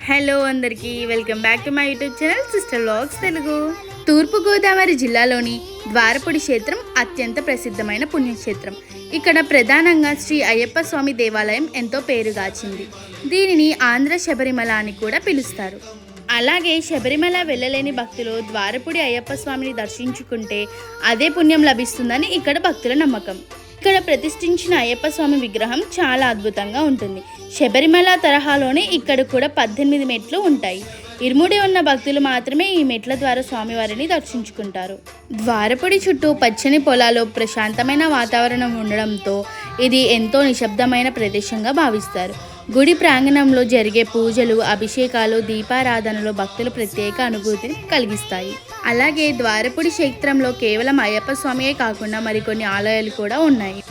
Hello అందరికీ welcome back to my YouTube channel sister vlogs Telugu. Thurpugodavari జిల్లాలోని ద్వారపుడి క్షేత్రం అత్యంత ప్రసిద్ధమైన పుణ్యక్షేత్రం. ఇక్కడ ప్రధానంగా శ్రీ అయ్యప్ప స్వామి దేవాలయం ఎంతో పేరుగాచింది. దీనిని ఆంధ్ర శబరిమల అని కూడా పిలుస్తారు. అలాగే శబరిమల వెళ్ళలేని భక్తులు ద్వారపుడి అయ్యప్ప స్వామిని దర్శించుకుంటే అదే పుణ్యం లభిస్తుందని ఇక్కడ భక్తుల నమ్మకం. ఇక్కడ ప్రతిష్ఠించిన అయ్యప్ప స్వామి విగ్రహం చాలా అద్భుతంగా ఉంటుంది. శబరిమల తరహాలోనే ఇక్కడ కూడా 18 మెట్లు ఉంటాయి. ఇరుముడి ఉన్న భక్తులు మాత్రమే ఈ మెట్ల ద్వారా స్వామివారిని దర్శించుకుంటారు. ద్వారపుడి చుట్టూ పచ్చని పొలాలు, ప్రశాంతమైన వాతావరణం ఉండడంతో ఇది ఎంతో నిశ్శబ్దమైన ప్రదేశంగా భావిస్తారు. గుడి ప్రాంగణంలో జరిగే పూజలు, అభిషేకాలు, దీపారాధనలు భక్తులు ప్రత్యేక అనుభూతిని కలిగిస్తాయి. అలాగే ద్వారపుడి క్షేత్రంలో కేవలం అయ్యప్ప స్వామియే కాకుండా మరికొన్ని ఆలయాలు కూడా ఉన్నాయి.